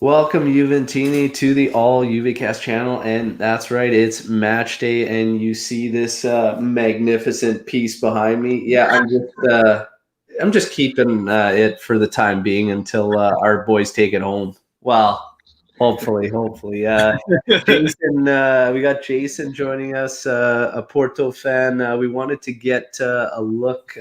Welcome, Juventini, to the All UVCast channel, and that's right, it's match day, and you see this magnificent piece behind me. Yeah, I'm just keeping it for the time being until our boys take it home. Well, hopefully. Jason, we got Jason joining us, a Porto fan. We wanted to get a look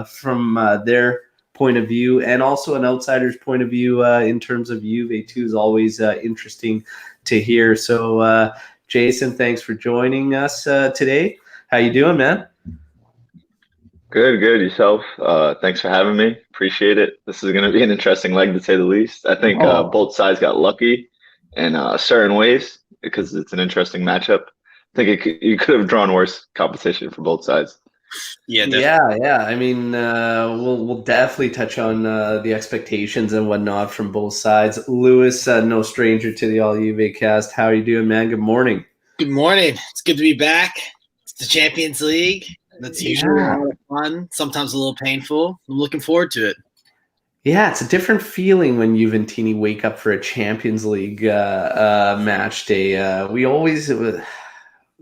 from their point of view and also an outsider's point of view in terms of Juve too is always interesting to hear. So, Jason, thanks for joining us today. How you doing, man? Good, good. Yourself? Thanks for having me. Appreciate it. This is going to be an interesting leg, to say the least. I think Oh, both sides got lucky in certain ways because it's an interesting matchup. I think you could have drawn worse competition for both sides. Yeah, definitely. yeah. I mean, we'll definitely touch on the expectations and whatnot from both sides. Lewis, no stranger to the All Juve cast. How are you doing, man? Good morning. Good morning. It's good to be back. It's the Champions League. That's usually a Yeah. lot of fun, sometimes a little painful. I'm looking forward to it. Yeah, it's a different feeling when Juventini wake up for a Champions League match day. We always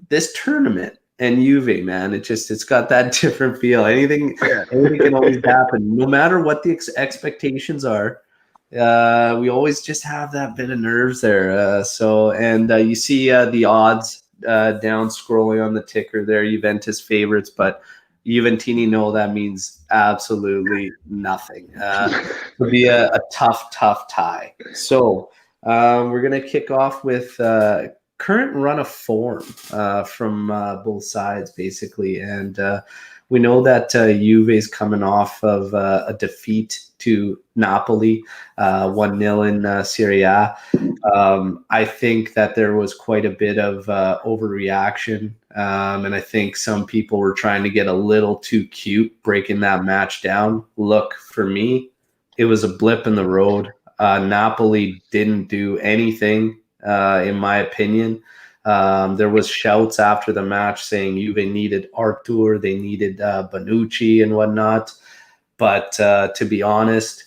this tournament and Juve, man, it's got that different feel. Anything can always happen, no matter what the expectations are. We always just have that bit of nerves there. And you see the odds down scrolling on the ticker there, Juventus favorites, but Juventini know that means absolutely nothing. It'll be a tough tie. So we're going to kick off with current run of form from both sides, basically. And we know that Juve is coming off of a defeat to Napoli, 1-0 in Serie A. I think that there was quite a bit of overreaction. And I think some people were trying to get a little too cute breaking that match down. Look, for me, it was a blip in the road. Napoli didn't do anything, in my opinion. There was shouts after the match saying Juve needed Artur, they needed Bonucci and whatnot. But to be honest,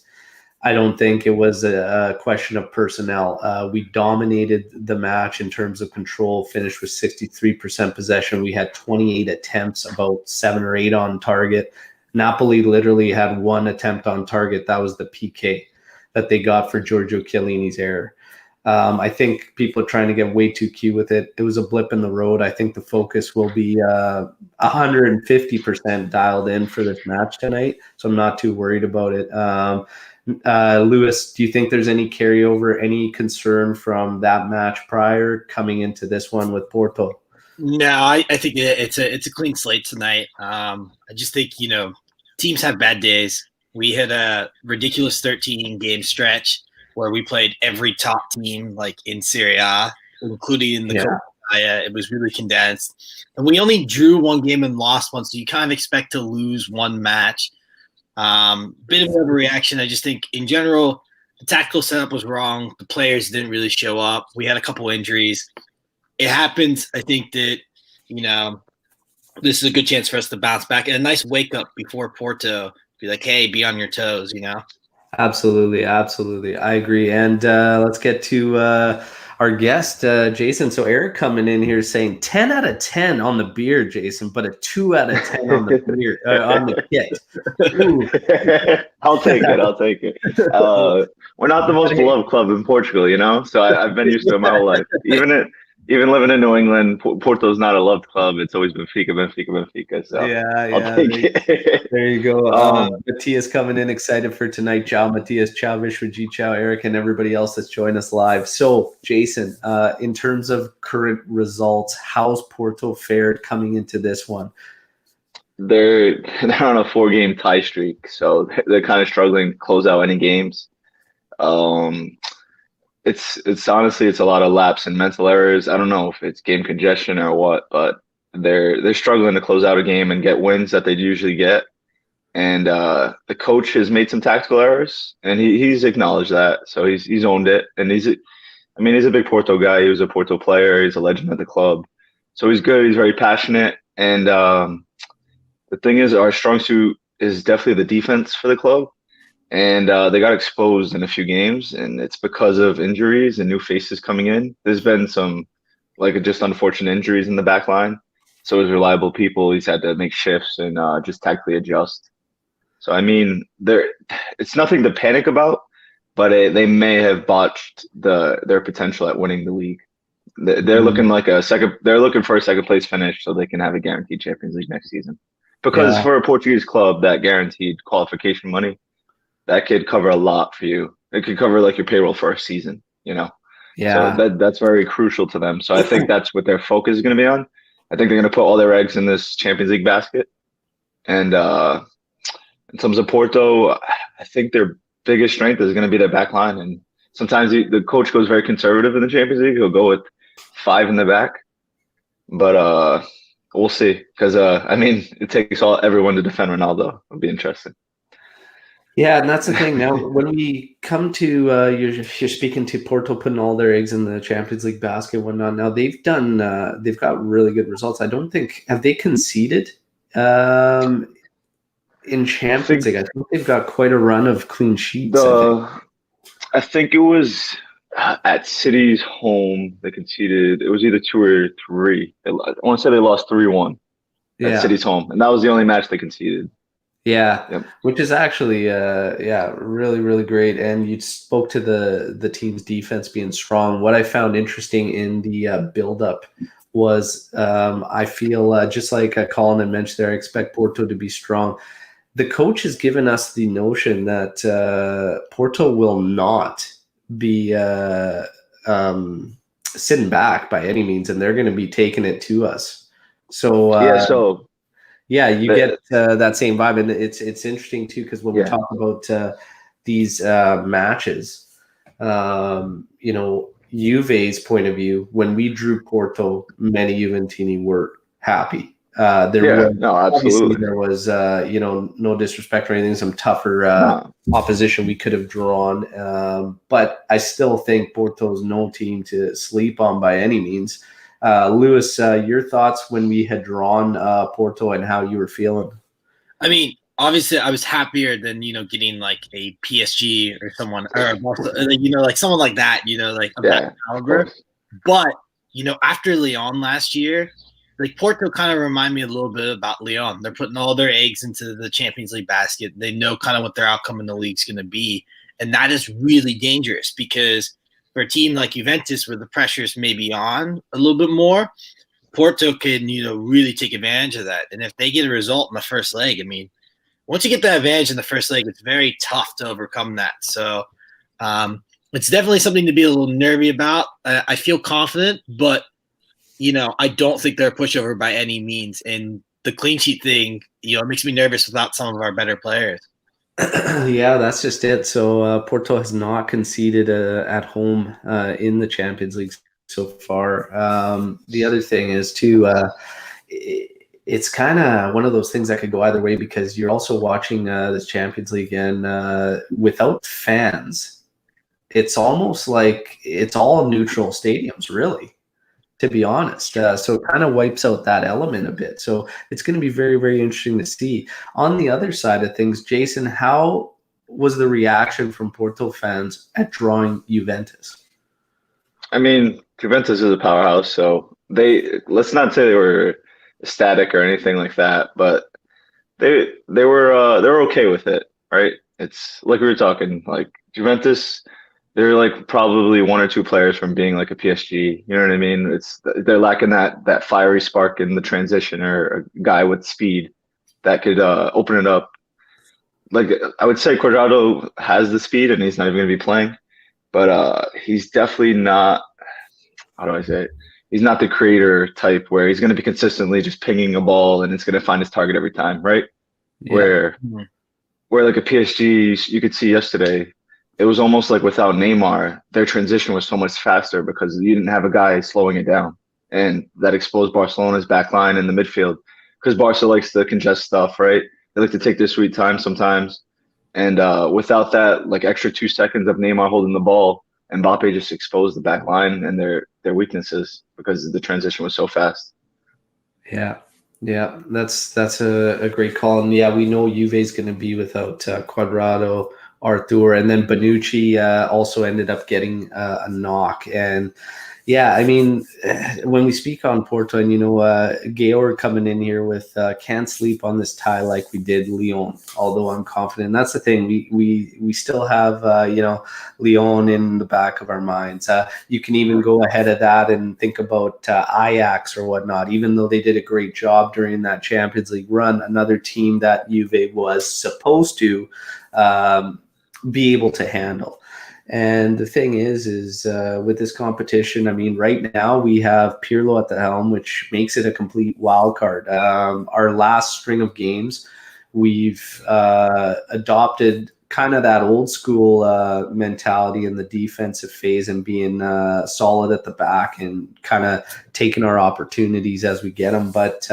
I don't think it was a question of personnel. We dominated the match in terms of control, finished with 63% possession. We had 28 attempts, about 7 or 8 on target. Napoli literally had one attempt on target. That was the PK that they got for Giorgio Chiellini's error. I think people are trying to get way too cute with it. It was a blip in the road. I think the focus will be 150% dialed in for this match tonight. So I'm not too worried about it. Lewis, do you think there's any carryover, any concern from that match prior coming into this one with Porto? No, I think it's a clean slate tonight. I just think teams have bad days. We had a ridiculous 13 game stretch where we played every top team like in Serie A, including in the Yeah. Coppa Italia. It was really condensed, and we only drew one game and lost one, so you kind of expect to lose one match. Bit of overreaction. I just think in general, the tactical setup was wrong. The players didn't really show up. We had a couple injuries. It happens. I think that, you know, this is a good chance for us to bounce back and a nice wake up before Porto. Be like, hey, be on your toes. Absolutely. I agree. And let's get to our guest, Jason. So Eric coming in here saying 10 out of 10 on the beer, Jason, but a 2 out of 10 on the beer, on the kit. Ooh. I'll take it. I'll take it. We're not the most beloved club in Portugal, so I've been used to it my whole life. Even living in New England, Porto's not a loved club. It's always Benfica. So I'll take it. There you go. Matthias coming in excited for tonight. Ciao, Matthias. Ciao, Vishwaji. Ciao, Eric, and everybody else that's joined us live. So, Jason, in terms of current results, how's Porto fared coming into this one? They're on a 4 game tie streak, so they're kind of struggling to close out any games. Um, it's honestly it's a lot of lapse and mental errors. I don't know if it's game congestion or what, but they're struggling to close out a game and get wins that they'd usually get. And the coach has made some tactical errors, and he's acknowledged that, so he's owned it. And he's a big Porto guy. He was a Porto player. He's a legend at the club, so he's good. He's very passionate, and the thing is, our strong suit is definitely the defense for the club. and they got exposed in a few games, and it's because of injuries and new faces coming in. There's been some like just unfortunate injuries in the back line. So as reliable people, he's had to make shifts and just tactically adjust. So I mean, it's nothing to panic about, but they may have botched their potential at winning the league. They're looking like a second. They're looking for a second place finish so they can have a guaranteed Champions League next season. Because Yeah. for a Portuguese club, that guaranteed qualification money, that could cover a lot for you. It could cover like your payroll for a season, you know. So Yeah. that's very crucial to them. So I think that's what their focus is going to be on. I think they're going to put all their eggs in this Champions League basket. And in terms of Porto, I think their biggest strength is going to be their back line. And sometimes the coach goes very conservative in the Champions League. He'll go with 5 in the back. But we'll see. Because, I mean, it takes everyone to defend Ronaldo. It'll be interesting. Yeah, and that's the thing. Now, when we come to you're speaking to Porto putting all their eggs in the Champions League basket and whatnot. Now they've got really good results. I don't think have they conceded in Champions League. I think they've got quite a run of clean sheets. I think it was at City's home they conceded. It was either 2 or 3. I want to say they lost 3-1 at City's home, and that was the only match they conceded. Yeah, Yep. Which is actually really, really great. And you spoke to the team's defense being strong. What I found interesting in the build-up was I feel just like Colin had mentioned there, I expect Porto to be strong. The coach has given us the notion that Porto will not be sitting back by any means, and they're going to be taking it to us. So yeah, you get that same vibe, and it's interesting too because when we talk about these matches, Juve's point of view, when we drew Porto, many Juventini were happy. Absolutely. There was no disrespect or anything, some tougher opposition we could have drawn, but I still think Porto's no team to sleep on by any means. Lewis, your thoughts when we had drawn Porto and how you were feeling? I mean, obviously, I was happier than getting like a PSG or someone, or like someone like that, like of that caliber. But after Lyon last year, like Porto kind of remind me a little bit about Lyon. They're putting all their eggs into the Champions League basket. They know kind of what their outcome in the league's going to be, and that is really dangerous because for a team like Juventus, where the pressure's maybe on a little bit more, Porto can, really take advantage of that. And if they get a result in the first leg, I mean, once you get that advantage in the first leg, it's very tough to overcome that. So it's definitely something to be a little nervy about. I feel confident, but, I don't think they're a pushover by any means. And the clean sheet thing, it makes me nervous without some of our better players. Yeah, that's just it. So Porto has not conceded at home in the Champions League so far. The other thing is too, it's kind of one of those things that could go either way because you're also watching this Champions League and without fans, it's almost like it's all neutral stadiums, really, to be honest. So it kind of wipes out that element a bit. So it's going to be very, very interesting to see. On the other side of things, Jason, how was the reaction from Porto fans at drawing Juventus? I mean, Juventus is a powerhouse, so let's not say they were ecstatic or anything like that, but they were okay with it, right? It's like we were talking, like Juventus, they're like probably 1 or 2 players from being like a PSG. You know what I mean? They're lacking that fiery spark in the transition or a guy with speed that could open it up. Like I would say, Cuadrado has the speed, and he's not even going to be playing. But he's definitely not. How do I say it? He's not the creator type where he's going to be consistently just pinging a ball and it's going to find his target every time, right? Yeah. Where like a PSG, you could see yesterday, it was almost like without Neymar, their transition was so much faster because you didn't have a guy slowing it down, and that exposed Barcelona's back line in the midfield because Barca likes to congest stuff, right? They like to take their sweet time sometimes. And without that, like extra 2 seconds of Neymar holding the ball, Mbappe just exposed the back line and their weaknesses because the transition was so fast. Yeah, that's a great call. And yeah, we know Juve is going to be without Cuadrado, Arthur, and then Bonucci also ended up getting a knock. And yeah, I mean, when we speak on Porto, and Georg coming in here with can't sleep on this tie like we did Lyon. Although I'm confident, that's the thing. We still have Lyon in the back of our minds. You can even go ahead of that and think about Ajax or whatnot. Even though they did a great job during that Champions League run, another team that Juve was supposed to be able to handle. And the thing is with this competition, I mean, right now we have Pirlo at the helm, which makes it a complete wild card. Our last string of games, we've adopted kind of that old school mentality in the defensive phase and being solid at the back and kind of taking our opportunities as we get them. But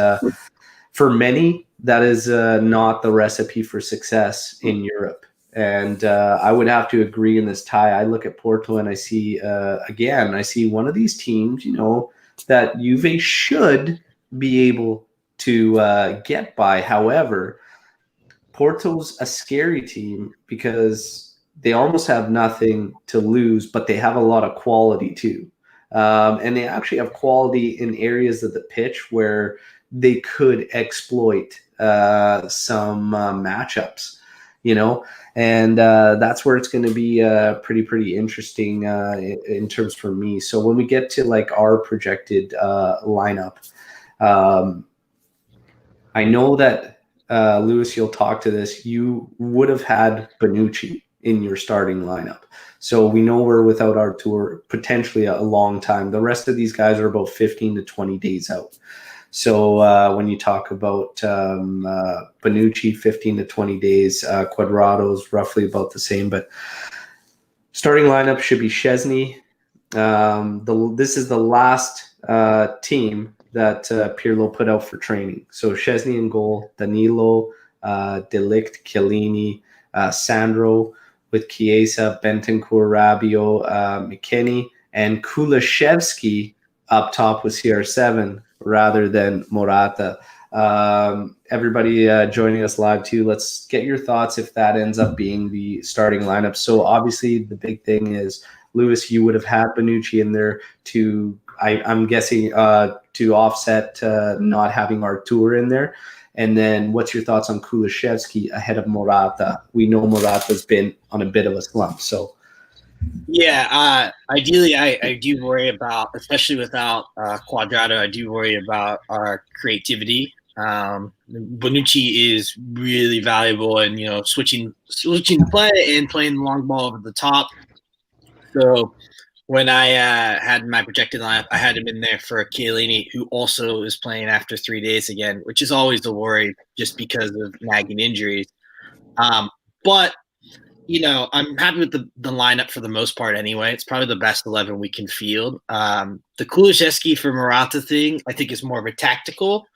for many, that is not the recipe for success in Europe. And I would have to agree in this tie. I look at Porto and I see, I see one of these teams, that Juve should be able to get by. However, Porto's a scary team because they almost have nothing to lose, but they have a lot of quality too. And they actually have quality in areas of the pitch where they could exploit some matchups, and that's where it's going to be pretty interesting in terms for me. So when we get to like our projected lineup, I know that Lewis, you'll talk to this. You would have had Bonucci in your starting lineup. So we know we're without Artur potentially a long time. The rest of these guys are about 15 to 20 days out. So when you talk about Bonucci, 15 to 20 days, Cuadrado's roughly about the same. But starting lineup should be Szczesny. This is the last team that Pirlo put out for training. So Szczesny in goal, Danilo, De Ligt, Chiellini, Sandro with Chiesa, Bentancur, Rabiot, McKennie, and Kulusevski up top with CR7 rather than Morata. Everybody joining us live too, let's get your thoughts if that ends up being the starting lineup. So obviously the big thing is, Lewis, you would have had Bonucci in there to, I'm guessing, to offset not having Artur in there. And then what's your thoughts on Kulusevski ahead of Morata? We know Morata's been on a bit of a slump. So yeah, ideally I do worry about, especially without Cuadrado, I do worry about our creativity. Bonucci is really valuable in, switching play and playing the long ball over the top. So when I had my projected lineup, I had him in there for Chiellini, who also is playing after 3 days again, which is always a worry just because of nagging injuries. But I'm happy with the lineup for the most part anyway. It's probably the best 11 we can field. The Kulusevski for Morata thing, I think, is more of a tactical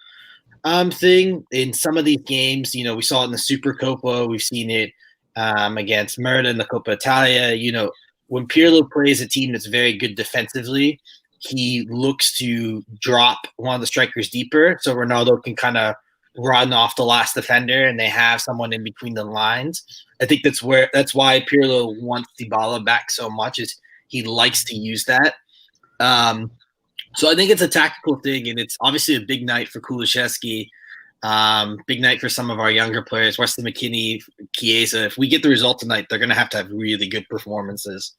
thing. In some of these games, we saw it in the Supercoppa. We've seen it against Merida in the Coppa Italia. When Pirlo plays a team that's very good defensively, he looks to drop one of the strikers deeper so Ronaldo can kind of run off the last defender and they have someone in between the lines. I think that's why Pirlo wants Dybala back so much, is he likes to use that. So I think it's a tactical thing, and it's obviously a big night for Kulusevski. Big night for some of our younger players, Wesley McKennie, Chiesa. If we get the result tonight, they're going to have really good performances.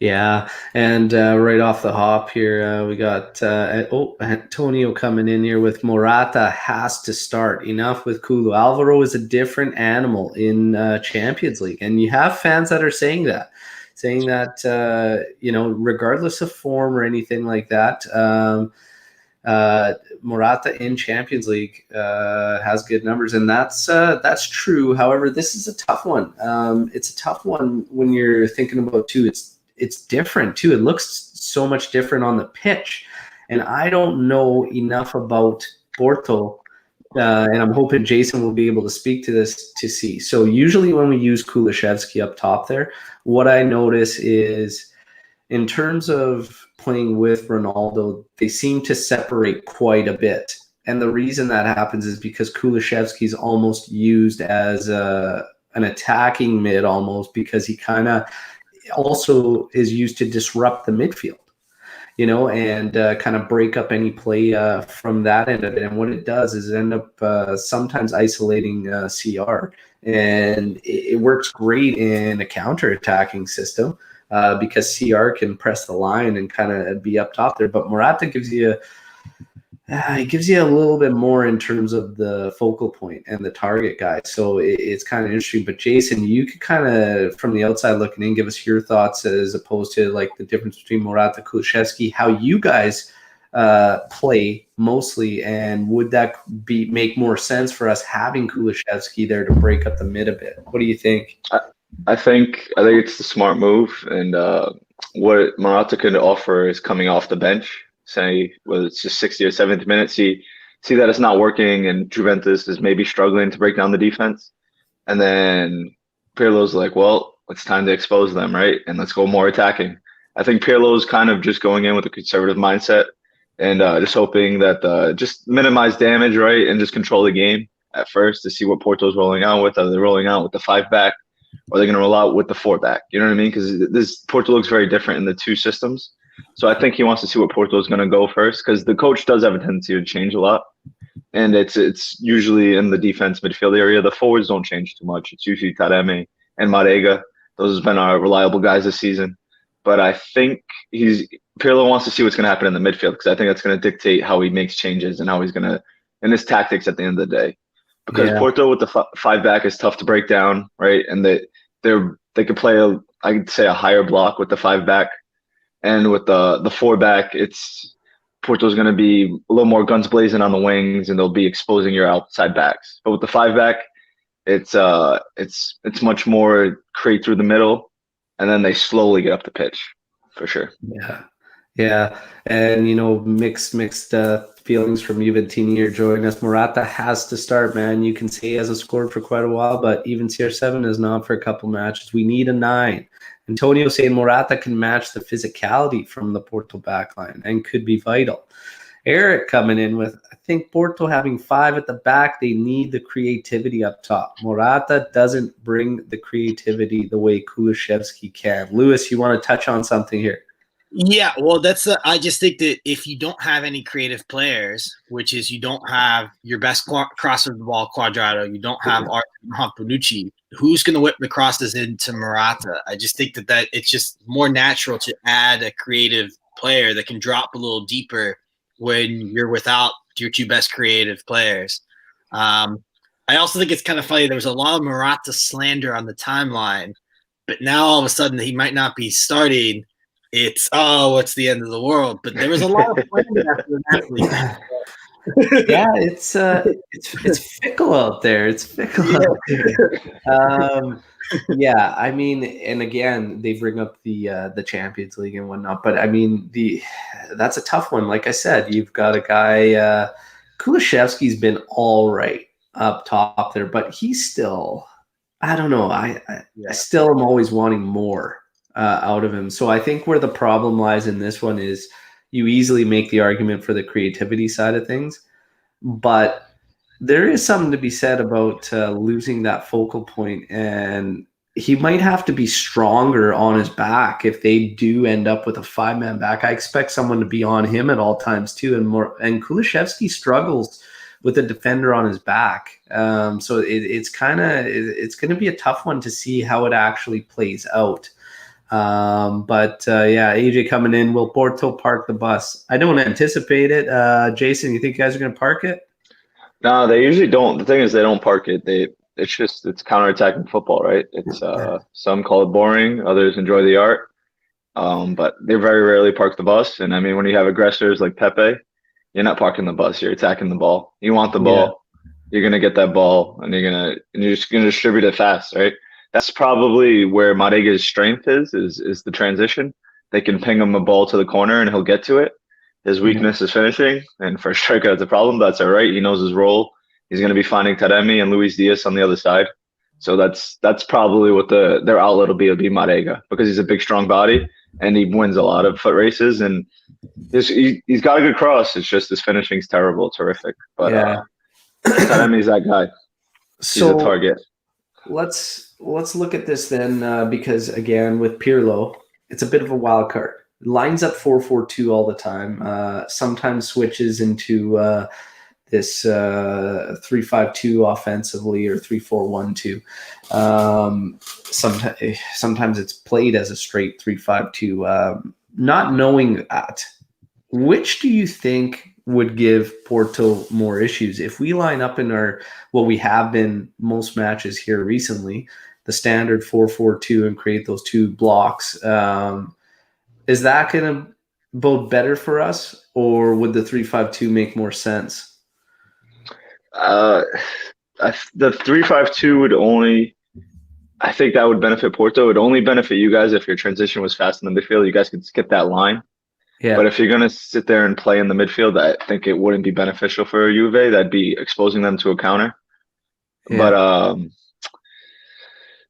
Yeah, and right off the hop here, we got Antonio coming in here with Morata has to start. Enough with Kulu. Alvaro is a different animal in Champions League, and you have fans that are saying that, regardless of form or anything like that, Morata in Champions League has good numbers, and that's true. However, this is a tough one. It's a tough one when you're thinking about too. It's different too. It looks so much different on the pitch, and I don't know enough about Porto, and I'm hoping Jason will be able to speak to this to see. So usually when we use Kulusevski up top there, what I notice is in terms of playing with Ronaldo, they seem to separate quite a bit. And the reason that happens is because Kulusevski is almost used as an attacking mid almost, because he kind of also is used to disrupt the midfield, and kind of break up any play from that end of it. And what it does is end up sometimes isolating CR. And it works great in a counter-attacking system because CR can press the line and kind of be up top there. But Morata gives you a little bit more in terms of the focal point and the target guy. So it's kind of interesting. But Jason, you could kind of, from the outside looking in, give us your thoughts as opposed to like the difference between Morata, Kulusevski, how you guys play mostly, and would that make more sense for us having Kulusevski there to break up the mid a bit? What do you think? I think it's the smart move, and what Morata could offer is coming off the bench. Say, whether it's just 60 or 70 minutes, see that it's not working, and Juventus is maybe struggling to break down the defense, and then Pirlo's like, well, it's time to expose them, right? And let's go more attacking. I think Pirlo's kind of just going in with a conservative mindset and just hoping that just minimize damage, right, and just control the game at first to see what Porto's rolling out with. Are they rolling out with the 5-back, or are they going to roll out with the 4-back? You know what I mean? Because this Porto looks very different in the two systems. So I think he wants to see what Porto is going to go first, because the coach does have a tendency to change a lot, and it's usually in the defense midfield area. The forwards don't change too much. It's usually Taremi and Marega. Those have been our reliable guys this season. But I think Pirlo wants to see what's going to happen in the midfield, because I think that's going to dictate how he makes changes and how he's going to, and his tactics at the end of the day. Because Porto with the 5-back is tough to break down, right? And they could play I'd say a higher block with the 5-back. And with the 4-back, Porto's going to be a little more guns blazing on the wings, and they'll be exposing your outside backs. But with the 5-back, it's much more create through the middle, and then they slowly get up the pitch, for sure. Yeah, and mixed feelings from Juventini are joining us. Morata has to start, man. You can say he hasn't scored for quite a while, but even CR7 is not for a couple matches. We need a 9. Antonio saying Morata can match the physicality from the Porto backline and could be vital. Eric coming in with, I think Porto having 5 at the back, they need the creativity up top. Morata doesn't bring the creativity the way Kulusevski can. Lewis, you want to touch on something here? Yeah, well, I just think that if you don't have any creative players, which is you don't have your best crosser of the ball, Quadrado, you don't have Bonucci, who's going to whip the crosses into Morata? I just think that it's just more natural to add a creative player that can drop a little deeper when you're without your 2 best creative players. I also think it's kind of funny. There was a lot of Morata slander on the timeline, but now all of a sudden he might not be starting. It's the end of the world. But there was a lot of slander after that. Yeah, it's fickle out there. It's fickle out there. Yeah, I mean, and again, they bring up the Champions League and whatnot, but I mean, that's a tough one. Like I said, you've got a guy, Kulusevski's been all right up top there, but he's still, I don't know. I still am always wanting more out of him. So I think where the problem lies in this one is you easily make the argument for the creativity side of things, but there is something to be said about losing that focal point, and he might have to be stronger on his back if they do end up with a 5-man back. I expect someone to be on him at all times too, and Kulusevski struggles with a defender on his back. So it's going to be a tough one to see how it actually plays out. But AJ coming in. Will Porto park the bus? I don't anticipate it. Jason, you think you guys are going to park it? No, they usually don't. The thing is, they don't park it. It's counterattacking football, right? It's some call it boring, others enjoy the art. But they very rarely park the bus. And I mean, when you have aggressors like Pepe, you're not parking the bus. You're attacking the ball. You want the ball. You're gonna get that ball, and you're just gonna distribute it fast, right? That's probably where Marega's strength is the transition. They can ping him a ball to the corner and he'll get to it. His weakness is finishing, and for a striker, that's a problem. That's all right. He knows his role. He's going to be finding Taremi and Luis Diaz on the other side. So that's probably what their outlet will be. It'll be Marega, because he's a big, strong body, and he wins a lot of foot races, and he's got a good cross. It's just his finishing's terrible, terrific. But Taremi's that guy. He's a target. let's look at this then, because again, with Pirlo, it's a bit of a wild card. Lines up 4-4-2 all the time. Sometimes switches into this 3-5-2 offensively, or 3-4-1-2. Sometimes it's played as a straight 3-5-2. Not knowing that, which do you think would give Porto more issues? If we line up in what we have been most matches here recently, the standard 4-4-2, and create those two blocks, is that going to bode better for us, or would the 3-5-2 make more sense? The 3-5-2 would only, I think that would benefit Porto. It would only benefit you guys if your transition was fast in the midfield. You guys could skip that line. Yeah. But if you're going to sit there and play in the midfield, I think it wouldn't be beneficial for Juve. That'd be exposing them to a counter. Yeah. But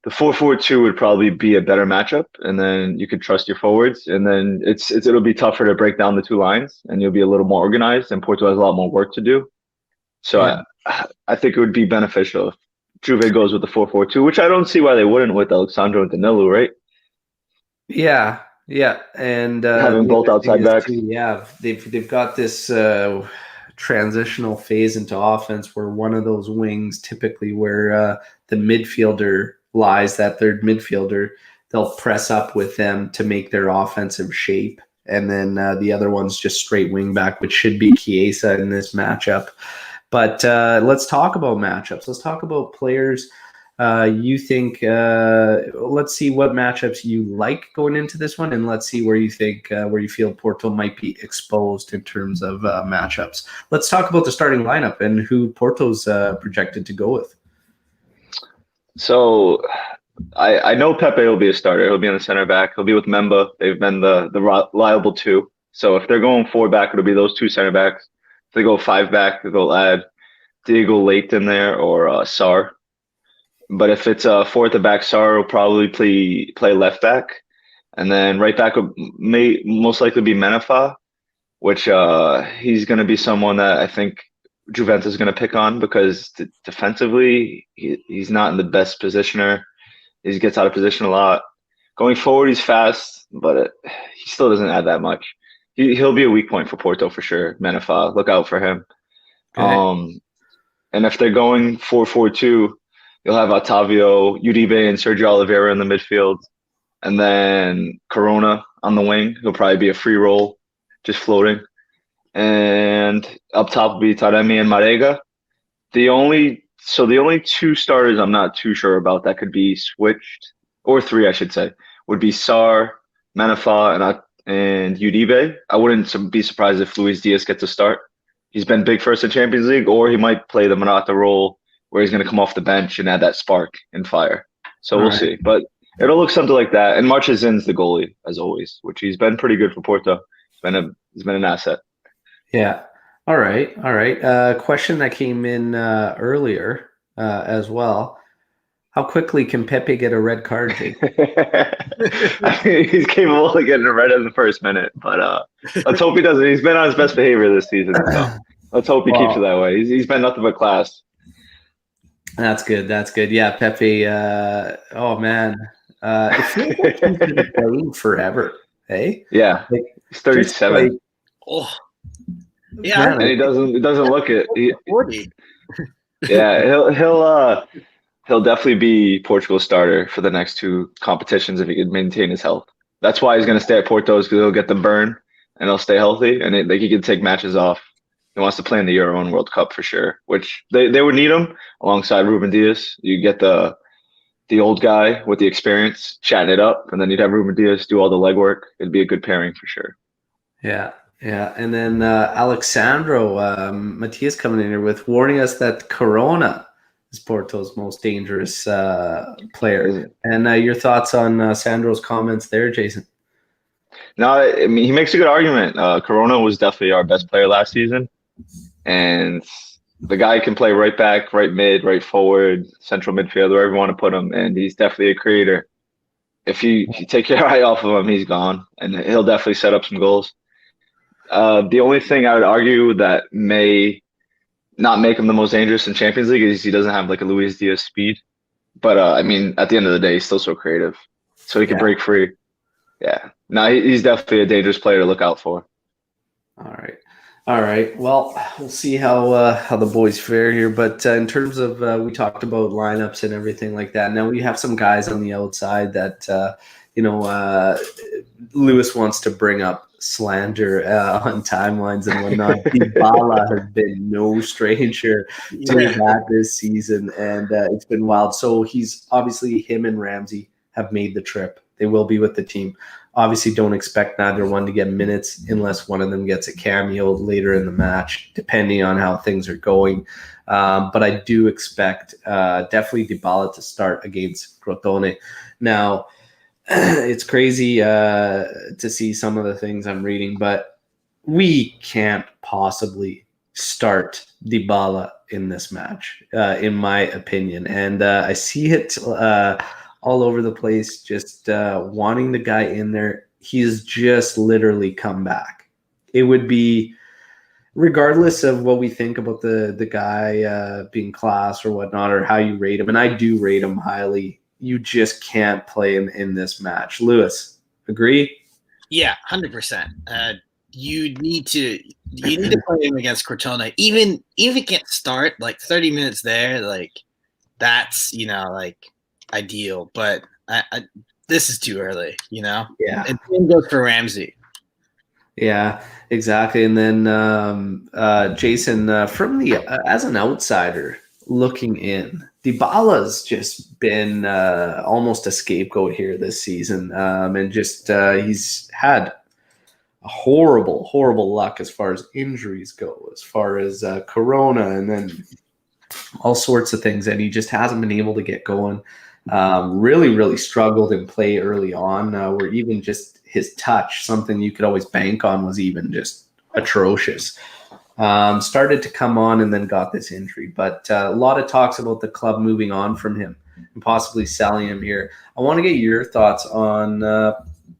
the 4-4-2 would probably be a better matchup, and then you could trust your forwards, and then it'll be tougher to break down the two lines, and you'll be a little more organized, and Porto has a lot more work to do. So Yeah. I think it would be beneficial if Juve goes with the 4-4-2, which I don't see why they wouldn't with Alexandro and Danilo, right? Yeah, and Having the both other thing outside is backs. too, yeah, they've got this transitional phase into offense where one of those wings, typically where the midfielder lies, that third midfielder, they'll press up with them to make their offensive shape, and then the other one's just straight wing back, which should be Chiesa in this matchup. But let's talk about matchups. Let's talk about players you think. Let's see what matchups you like going into this one, and let's see where you think where you feel Porto might be exposed in terms of matchups. Let's talk about the starting lineup and who Porto's projected to go with. So I know Pepe will be a starter. He'll be on the center back. He'll be with Memba. They've been the reliable two. So if they're going 4 back, it'll be those two center backs. If they go 5 back, they'll add Diego Late in there, or Sar. But if it's 4 at the back, Sar will probably play left back. And then right back may most likely be Menefa, which he's going to be someone that I think Juventus is going to pick on, because defensively, he's not in the best positioner. He gets out of position a lot. Going forward, he's fast, but he still doesn't add that much. He'll be a weak point for Porto for sure. Menefa, look out for him. Okay. And if they're going 4-4-2, you'll have Otavio, Uribe, and Sergio Oliveira in the midfield. And then Corona on the wing. He'll probably be a free roll, just floating. And up top will be Taremi and Marega. The only 2 starters I'm not too sure about that could be switched, or 3 I should say, would be Sar, Menefa, and Uribe. I wouldn't be surprised if Luis Diaz gets a start. He's been big for us in Champions League, or he might play the Morata role where he's going to come off the bench and add that spark and fire. So we'll see. But it'll look something like that. And Marchezin's the goalie, as always, which he's been pretty good for Porto. He's been an asset. Yeah. All right. Question that came in earlier as well. How quickly can Pepe get a red card, Jake? I mean, he's capable of getting a red in the first minute, but let's hope he doesn't. He's been on his best behavior this season, so let's hope he keeps it that way. He's been nothing but class. That's good. Yeah, Pepe. Oh man, it feels like he's been playing forever. Hey. Yeah, he's 37. Yeah, man, and he doesn't look it. 40. Yeah, he'll definitely be Portugal's starter for the next 2 competitions if he can maintain his health. That's why he's going to stay at Porto, because he'll get the burn and he'll stay healthy, and he can take matches off. He wants to play in the Euro and World Cup for sure, which they would need him alongside Ruben Diaz. You get the old guy with the experience chatting it up, and then you'd have Ruben Diaz do all the legwork. It'd be a good pairing for sure. Yeah. And then Alexandro, Matias coming in here with warning us that Corona is Porto's most dangerous player. And your thoughts on Sandro's comments there, Jason? No, I mean, he makes a good argument. Corona was definitely our best player last season. And the guy can play right back, right mid, right forward, central midfield, wherever you want to put him. And he's definitely a creator. If you take your eye off of him, he's gone. And he'll definitely set up some goals. The only thing I would argue that may not make him the most dangerous in Champions League is he doesn't have like a Luis Diaz speed. But I mean, at the end of the day, he's still so creative, so he can Yeah. break free. Yeah, no, he's definitely a dangerous player to look out for. All right. All right. Well, we'll see how the boys fare here. But in terms of we talked about lineups and everything like that. Now we have some guys on the outside that Lewis wants to bring up slander on timelines and whatnot. Dybala has been no stranger to that this season, and it's been wild. So he's obviously him and Ramsey have made the trip. They will be with the team. Obviously, don't expect neither one to get minutes unless one of them gets a cameo later in the match, depending on how things are going. But I do expect definitely Dybala to start against Crotone. Now, it's crazy to see some of the things I'm reading, but we can't possibly start Dybala in this match, in my opinion. And I see it all over the place, just wanting the guy in there. He's just literally come back. It would be, regardless of what we think about the guy being class or whatnot, or how you rate him, and I do rate him highly, you just can't play him in this match. Lewis, agree? Yeah, 100%. You need to play him against Crotone. Even if he can't start, like 30 minutes there, like that's ideal. But this is too early, Yeah. And same goes for Ramsey. Yeah, exactly. And then Jason, from the as an outsider looking in, Dybala's just been almost a scapegoat here this season, and just he's had a horrible luck as far as injuries go, as far as Corona, and then all sorts of things, and he just hasn't been able to get going. Really struggled in play early on, where even just his touch, something you could always bank on, was even just atrocious. Started to come on and then got this injury, but a lot of talks about the club moving on from him and possibly selling him here. I want to get your thoughts on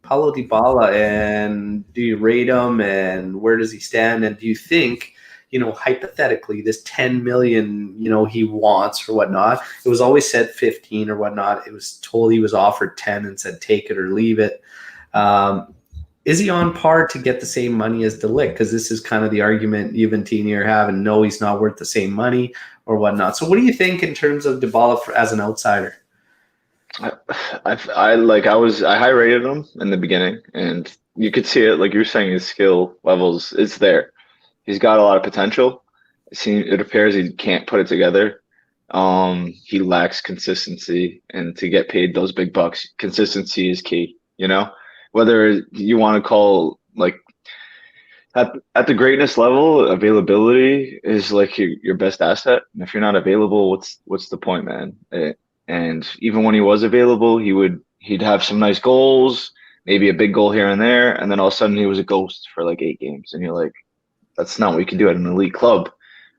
Paulo Dybala, and do you rate him, and where does he stand, and do you think, hypothetically, this 10 million, he wants or whatnot, it was always said 15 or whatnot. It was told he was offered 10 and said, take it or leave it. Is he on par to get the same money as De Ligt? Because this is kind of the argument Juventini are having. No, he's not worth the same money or whatnot. So what do you think in terms of Dybala as an outsider? I high rated him in the beginning, and you could see it. Like you're saying, his skill levels, it's there. He's got a lot of potential. It appears he can't put it together. He lacks consistency, and to get paid those big bucks, consistency is key. Whether you want to call, like, at the greatness level, availability is like your best asset. And if you're not available, what's the point, man? And even when he was available, he'd have some nice goals, maybe a big goal here and there, and then all of a sudden he was a ghost for like 8 games, and you're like, that's not what you can do at an elite club.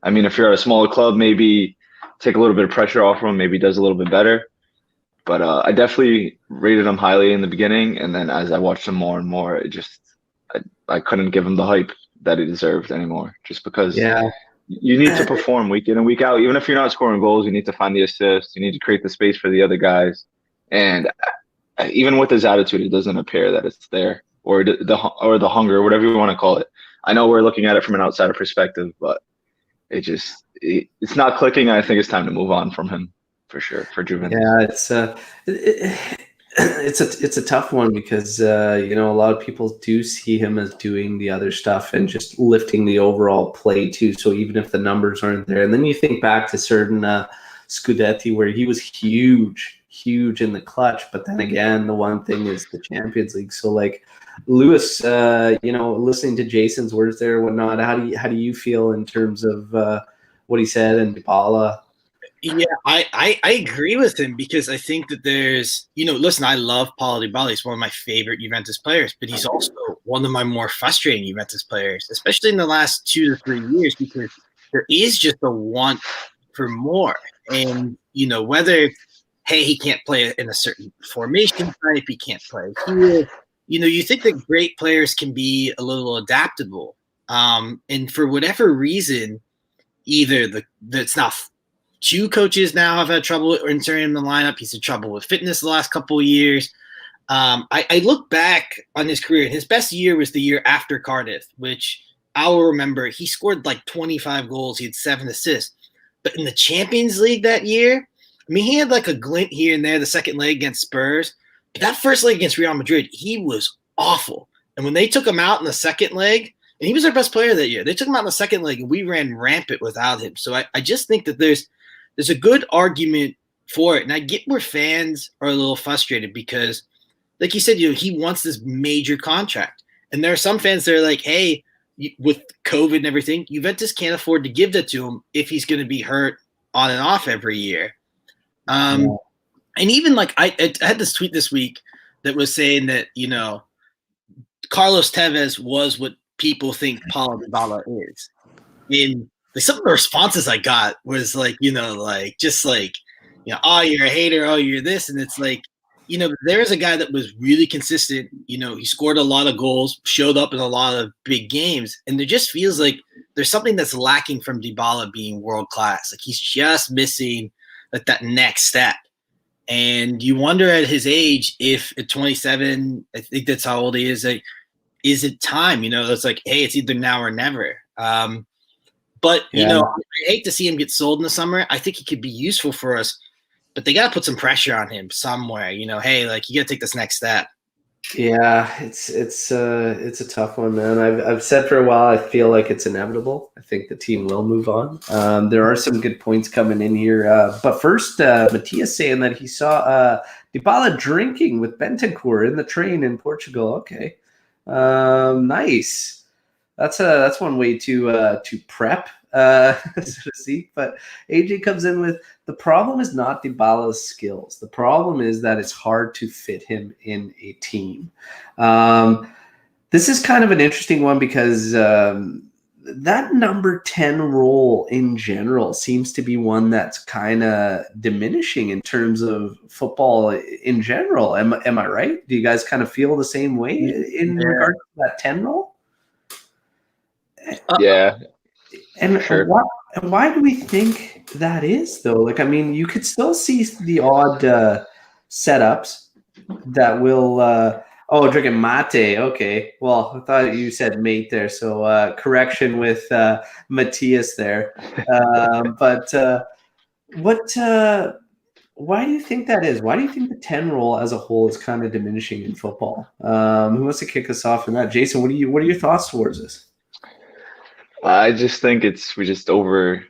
I mean, if you're at a smaller club, maybe take a little bit of pressure off him, maybe he does a little bit better. But I definitely rated him highly in the beginning, and then as I watched him more and more, I couldn't give him the hype that he deserved anymore, just because you need to perform week in and week out. Even if you're not scoring goals, you need to find the assists, you need to create the space for the other guys. And even with his attitude, it doesn't appear that it's there, or the hunger, whatever you want to call it. I know we're looking at it from an outsider perspective, but it's not clicking. I think it's time to move on from him, for sure, for Juventus. Yeah, it's a tough one, because a lot of people do see him as doing the other stuff and just lifting the overall play too. So even if the numbers aren't there, and then you think back to certain Scudetti where he was huge in the clutch, but then again, the one thing is the Champions League. So like Lewis, listening to Jason's words there and whatnot, how do you feel in terms of what he said and Dybala? Yeah, I agree with him, because I think that there's, listen, I love Paulo Dybala. He's one of my favorite Juventus players, but he's also one of my more frustrating Juventus players, especially in the last 2 to 3 years, because there is just a want for more. And, whether, hey, he can't play in a certain formation type, he can't play here. You think that great players can be a little adaptable. And for whatever reason, either that's not 2 coaches now have had trouble inserting him in the lineup. He's had trouble with fitness the last couple of years. I look back on his career. His best year was the year after Cardiff, which I will remember. He scored like 25 goals. He had 7 assists. But in the Champions League that year, I mean, he had like a glint here and there, the second leg against Spurs. But that first leg against Real Madrid, he was awful. And when they took him out in the second leg, and he was our best player that year, they took him out in the second leg, and we ran rampant without him. So I just think that there's a good argument for it. And I get where fans are a little frustrated because, like you said, he wants this major contract. And there are some fans that are like, hey, with COVID and everything, Juventus can't afford to give that to him if he's going to be hurt on and off every year. And even like I had this tweet this week that was saying that, Carlos Tevez was what people think Paulo Dybala is. And like some of the responses I got was like, oh, you're a hater. Oh, you're this. And it's like, there's a guy that was really consistent. He scored a lot of goals, showed up in a lot of big games. And there just feels like there's something that's lacking from Dybala being world class. Like he's just missing like that next step. And you wonder at his age, if at 27, I think that's how old he is, like, is it time? It's like, hey, it's either now or never. But I hate to see him get sold in the summer. I think he could be useful for us, but they got to put some pressure on him somewhere. Hey, like you got to take this next step. Yeah, it's a tough one, man. I've said for a while I feel like it's inevitable. I think the team will move on. There are some good points coming in here, but first, Matthias saying that he saw Dybala drinking with Bentancur in the train in Portugal. Okay, nice. That's one way to prep, so to speak. But AJ comes in with, the problem is not Dybala's skills. The problem is that it's hard to fit him in a team. This is kind of an interesting one because that number 10 role in general seems to be one that's kind of diminishing in terms of football in general. Am I right? Do you guys kind of feel the same way in regard to that 10 role? Yeah. And sure. Why do we think that is, though? Like, I mean, you could still see the odd setups that will drinking mate. Okay. Well, I thought you said mate there. So correction with Matthias there. Why do you think that is? Why do you think the 10 role as a whole is kind of diminishing in football? Who wants to kick us off in that? Jason, what are your thoughts towards this? I just think we just over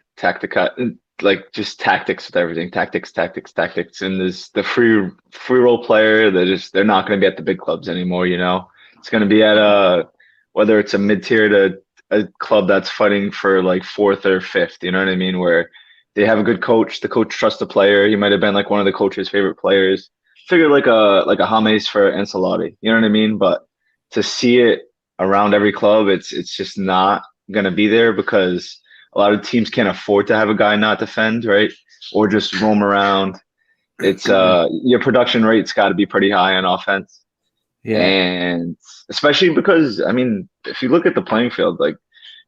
like just tactics with everything. Tactics. And there's the free role player, they're not going to be at the big clubs anymore, It's going to be at whether it's a mid-tier to a club that's fighting for like 4th or 5th, you know what I mean? Where they have a good coach, the coach trusts the player. He might have been like one of the coach's favorite players. Figure like a James for Ancelotti, you know what I mean? But to see it around every club, it's just not going to be there because a lot of teams can't afford to have a guy not defend, right? Or just roam around. It's your production rate's got to be pretty high on offense. Yeah. And especially because, I mean, if you look at the playing field, like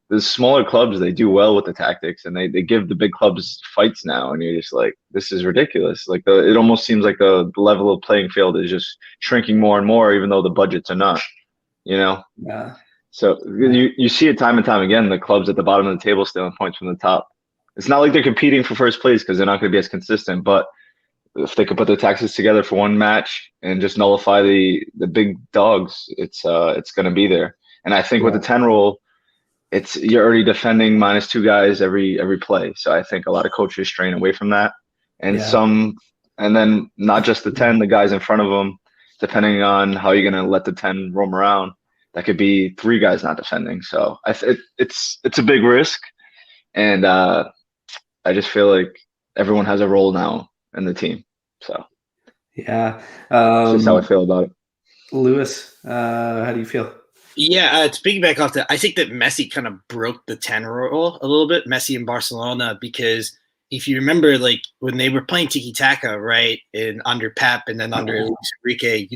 the smaller clubs, they do well with the tactics and they give the big clubs fights now. And you're just like, this is ridiculous. Like it almost seems like the level of playing field is just shrinking more and more, even though the budgets are not, Yeah. So you see it time and time again, the clubs at the bottom of the table stealing points from the top. It's not like they're competing for first place because they're not going to be as consistent, but if they could put their tactics together for one match and just nullify the big dogs, it's going to be there. And I think with the 10 rule, you're already defending -2 guys every play. So I think a lot of coaches strain away from that. And and then not just the 10, the guys in front of them, depending on how you're going to let the 10 roam around. That could be 3 guys not defending. So it's a big risk. And I just feel like everyone has a role now in the team. So yeah, that's just how I feel about it. Lewis, how do you feel? Yeah, to piggyback off that, I think that Messi kind of broke the 10 rule a little bit, Messi in Barcelona, because if you remember, like when they were playing tiki-taka, right, and under Pep and then under Luis Enrique,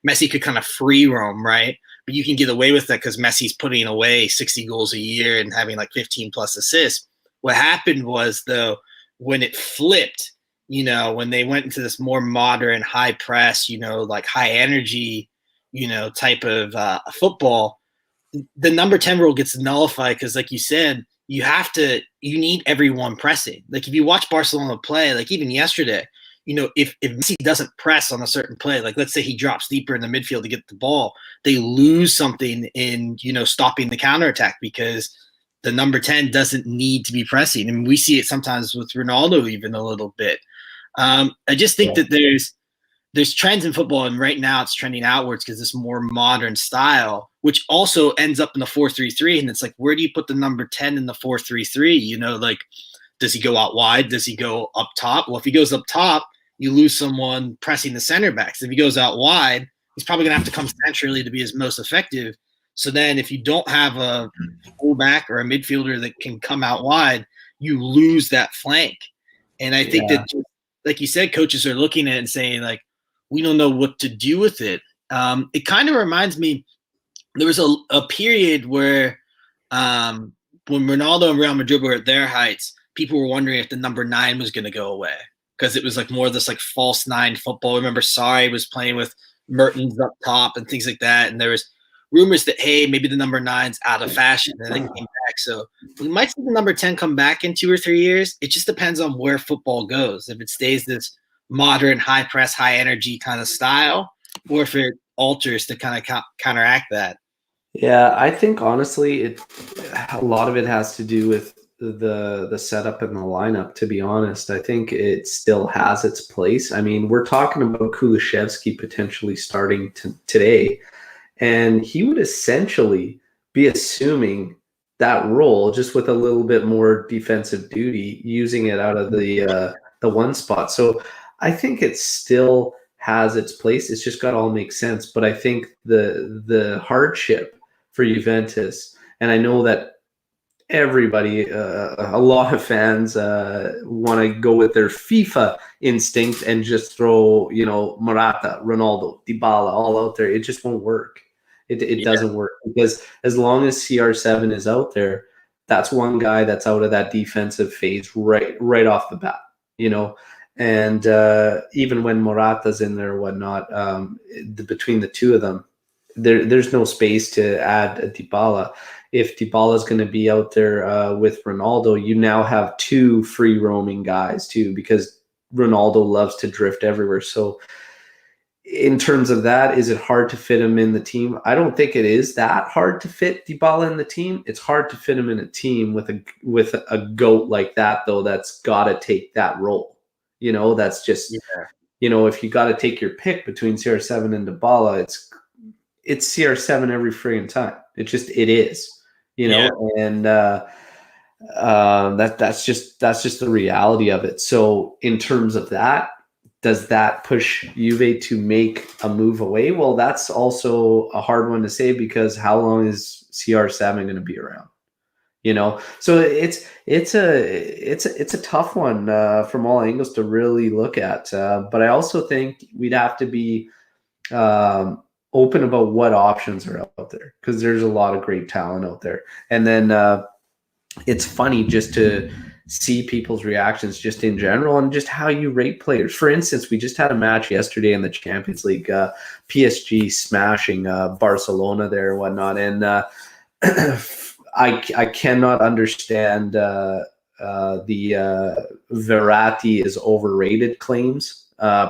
Messi could kind of free roam, right? But you can get away with that because Messi's putting away 60 goals a year and having like 15 plus assists. What happened was, though, when it flipped, when they went into this more modern high press, like high energy, type of football, the number 10 rule gets nullified because, like you said, you need everyone pressing. Like if you watch Barcelona play, like even yesterday, if Messi doesn't press on a certain play, like let's say he drops deeper in the midfield to get the ball, they lose something in, stopping the counterattack because the number 10 doesn't need to be pressing. And we see it sometimes with Ronaldo even a little bit. I just think that there's trends in football, and right now it's trending outwards because this more modern style, which also ends up in the 4-3-3. And it's like, where do you put the number 10 in the 4-3-3? Like, does he go out wide? Does he go up top? Well, if he goes up top, you lose someone pressing the center backs. If he goes out wide, he's probably going to have to come centrally to be his most effective. So then if you don't have a fullback or a midfielder that can come out wide, you lose that flank. And I think that, like you said, coaches are looking at it and saying, like, we don't know what to do with it. It kind of reminds me, there was a period where when Ronaldo and Real Madrid were at their heights, people were wondering if the number 9 was going to go away because it was like more of this like false 9 football. I remember Sarri was playing with Mertens up top and things like that. And there was rumors that, hey, maybe the number 9's out of fashion and then it came back. So we might see the number 10 come back in 2 or 3 years. It just depends on where football goes. If it stays this modern, high press, high energy kind of style, or if it alters to kind of counteract that. Yeah, I think honestly, a lot of it has to do with the setup and the lineup. To be honest, I think it still has its place. I mean, we're talking about Kulishevsky potentially starting today, and he would essentially be assuming that role just with a little bit more defensive duty, using it out of the one spot. So I think it still has its place. It's just got to all make sense. But I think the hardship for Juventus, and I know that everybody, a lot of fans want to go with their FIFA instinct and just throw, Morata, Ronaldo, Dybala all out there. It just won't work. It doesn't work because as long as CR7 is out there, that's one guy that's out of that defensive phase right off the bat, And even when Morata's in there or whatnot, between the two of them, there's no space to add a Dybala. If Dybala is going to be out there with Ronaldo, you now have 2 free roaming guys too, because Ronaldo loves to drift everywhere. So in terms of that, is it hard to fit him in the team? I don't think it is that hard to fit Dybala in the team. It's hard to fit him in a team with a GOAT like that, though, that's got to take that role. That's just, if you got to take your pick between CR7 and Dybala, it's CR7 every friggin' time. It is, and that's just the reality of it. So in terms of that, does that push Juve to make a move away? Well, that's also a hard one to say because how long is CR7 going to be around? So it's a tough one from all angles to really look at. But I also think we'd have to be open about what options are out there because there's a lot of great talent out there. And then it's funny just to see people's reactions just in general and just how you rate players. For instance, we just had a match yesterday in the Champions League, PSG smashing Barcelona there and whatnot. And I cannot understand the Verratti is overrated claims.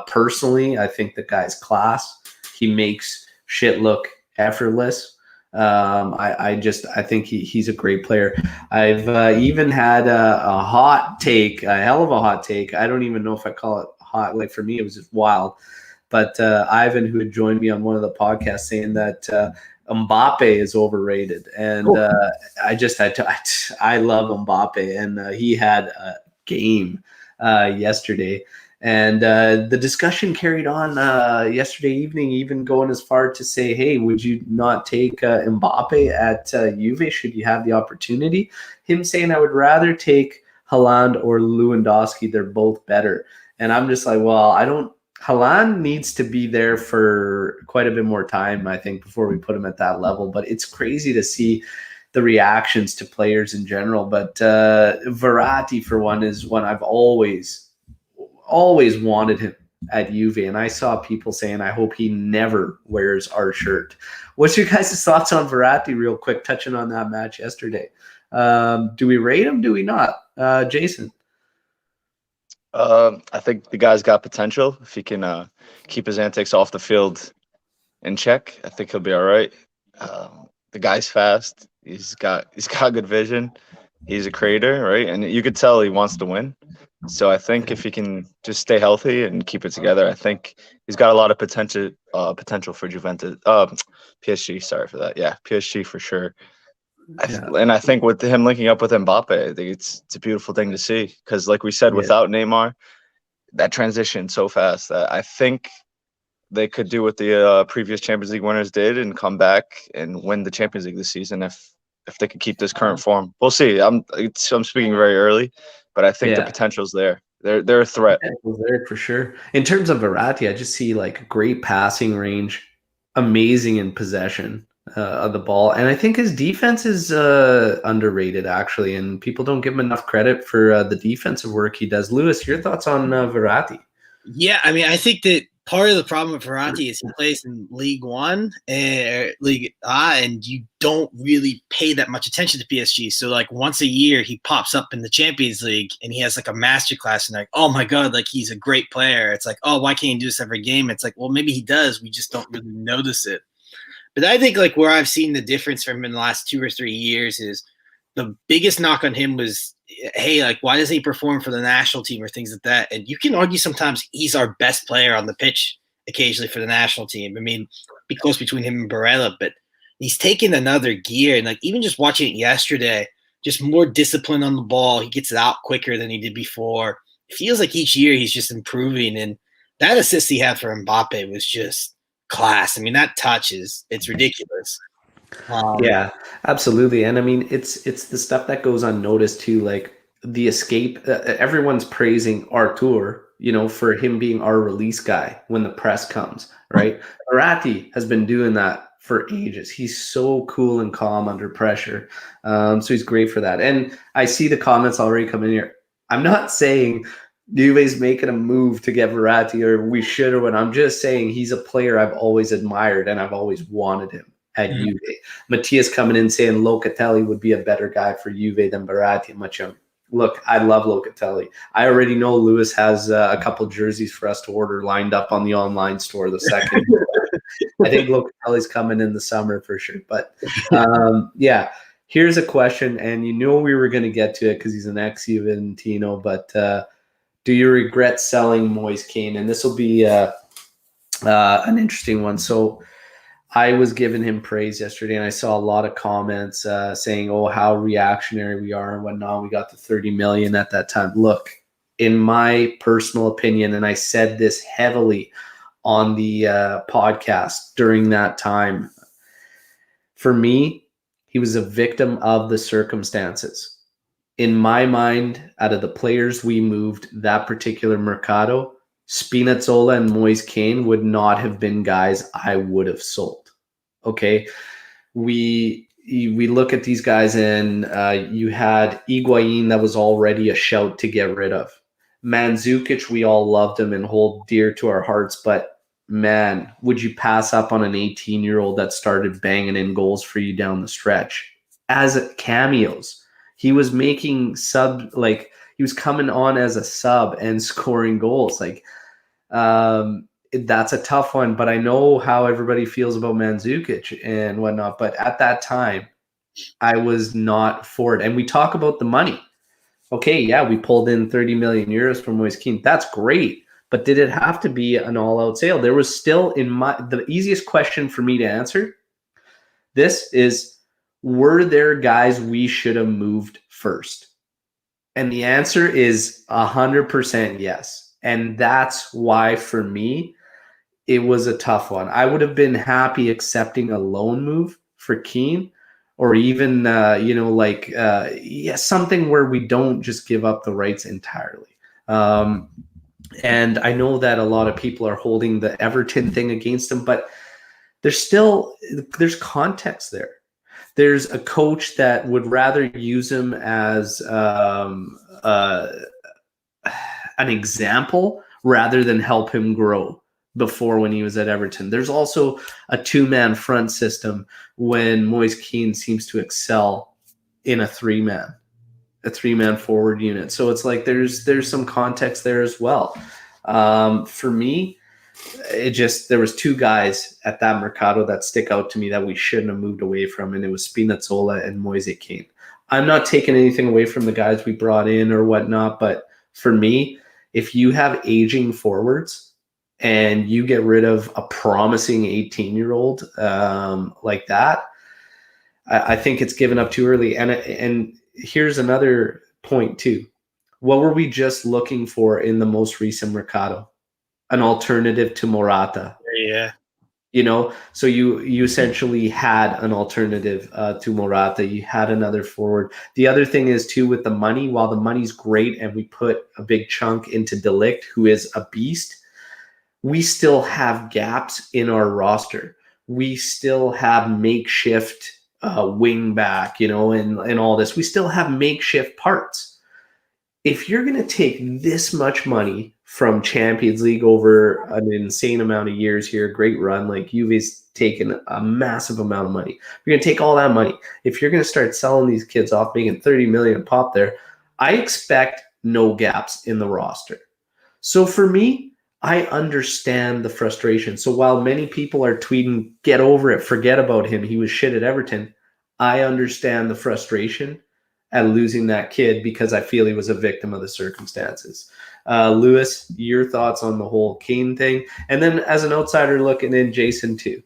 Personally, I think the guy's class. He makes shit look effortless. I think he's a great player. I've even had a hot take, a hell of a hot take. I don't even know if I call it hot. Like for me, it was just wild. But Ivan, who had joined me on one of the podcasts, saying that Mbappe is overrated, and I love Mbappe, and he had a game yesterday. And the discussion carried on yesterday evening, even going as far to say, hey, would you not take Mbappe at Juve should you have the opportunity? Him saying, I would rather take Haaland or Lewandowski. They're both better. And I'm just like, well, Haaland needs to be there for quite a bit more time, I think, before we put him at that level. But it's crazy to see the reactions to players in general. But Verratti, for one, is one I've always wanted him at Juve, and I saw people saying, I hope he never wears our shirt. What's your guys' thoughts on Verratti, real quick, touching on that match yesterday? Do we rate him? Do we not? Jason? I think the guy's got potential. If he can keep his antics off the field in check, I think he'll be all right. The guy's fast. He's got good vision. He's a creator, right? And you could tell he wants to win. So I think if he can just stay healthy and keep it together, I think he's got a lot of potential for Juventus. PSG, sorry for that. Yeah, PSG for sure. And I think with him linking up with Mbappe, I think it's a beautiful thing to see. Because like we said, without Neymar, that transition so fast that I think they could do what the previous Champions League winners did and come back and win the Champions League this season if they could keep this current form. We'll see. I'm speaking very early, but I think the potential's there. They're a threat. There for sure. In terms of Verratti, I just see like great passing range, amazing in possession of the ball, and I think his defense is underrated actually, and people don't give him enough credit for the defensive work he does. Lewis, your thoughts on Verratti? Yeah, I mean, I think that part of the problem with Verratti is he plays in League One and League A, and you don't really pay that much attention to PSG. So, like, once a year, he pops up in the Champions League, and he has, like, a masterclass, and like, oh, my God, like, he's a great player. It's like, oh, why can't he do this every game? It's like, well, maybe he does. We just don't really notice it. But I think, like, where I've seen the difference from him in the last 2 or 3 years is the biggest knock on him was, hey, like, why doesn't he perform for the national team or things like that? And you can argue sometimes he's our best player on the pitch occasionally for the national team. I mean, be close between him and Barella, but he's taken another gear. And, like, even just watching it yesterday, just more discipline on the ball. He gets it out quicker than he did before. It feels like each year he's just improving. And that assist he had for Mbappe was just class. I mean, that touch it's ridiculous. Yeah, absolutely. And I mean, it's the stuff that goes unnoticed too, like the escape. Everyone's praising Artur, for him being our release guy when the press comes, right? Verratti has been doing that for ages. He's so cool and calm under pressure. So he's great for that. And I see the comments already coming here. I'm not saying Juve's making a move to get Verratti or we should or what. I'm just saying he's a player I've always admired and I've always wanted him at Juve. Matthias coming in saying Locatelli would be a better guy for Juve than Verratti. Much younger. Look, I love Locatelli. I already know Lewis has a couple jerseys for us to order lined up on the online store the second. I think Locatelli's coming in the summer for sure. But yeah, here's a question, and you know we were going to get to it because he's an ex-Juventino, but do you regret selling Moise Kean? And this will be an interesting one. So I was giving him praise yesterday, and I saw a lot of comments saying, oh, how reactionary we are and whatnot. We got the 30 million at that time. Look, in my personal opinion, and I said this heavily on the podcast during that time, for me, he was a victim of the circumstances. In my mind, out of the players we moved that particular mercado, Spinazzola and Moise Kean would not have been guys I would have sold. Okay, we look at these guys, and you had Higuain that was already a shout to get rid of. Mandzukic, we all loved him and hold dear to our hearts, but man, would you pass up on an 18-year-old that started banging in goals for you down the stretch as cameos? He was making he was coming on as a sub and scoring goals. That's a tough one, but I know how everybody feels about Mandzukic and whatnot. But at that time, I was not for it. And we talk about the money. Okay, yeah, we pulled in 30 million euros from Moise Kean. That's great. But did it have to be an all-out sale? There was still the easiest question for me to answer. This is, were there guys we should have moved first? And the answer is 100% yes. And that's why, for me, it was a tough one. I would have been happy accepting a loan move for Kean, or even, something where we don't just give up the rights entirely. And I know that a lot of people are holding the Everton thing against him, but there's context there. there's a coach that would rather use him as an example rather than help him grow before when he was at Everton. There's also a two-man front system when Moise Kean seems to excel in a three-man forward unit. So it's like there's some context there as well. For me, there was two guys at that Mercado that stick out to me that we shouldn't have moved away from, and it was Spinazzola and Moise Kean. I'm not taking anything away from the guys we brought in or whatnot, but for me, if you have aging forwards and you get rid of a promising 18-year-old like that, I think it's given up too early. And here's another point too. What were we just looking for in the most recent Mercado? An alternative to Morata. Yeah. So you essentially had an alternative to Morata. You had another forward. The other thing is too, with the money, while the money's great and we put a big chunk into De Ligt, who is a beast, we still have gaps in our roster. We still have makeshift wing back, and all this. We still have makeshift parts. If you're going to take this much money from Champions League over an insane amount of years here, great run, like Juve's taken a massive amount of money. You're going to take all that money. If you're going to start selling these kids off, making 30 million pop there, I expect no gaps in the roster. So for me, I understand the frustration. So while many people are tweeting, get over it, forget about him, he was shit at Everton, I understand the frustration at losing that kid because I feel he was a victim of the circumstances. Lewis, your thoughts on the whole Kean thing? And then as an outsider looking in, Jason too.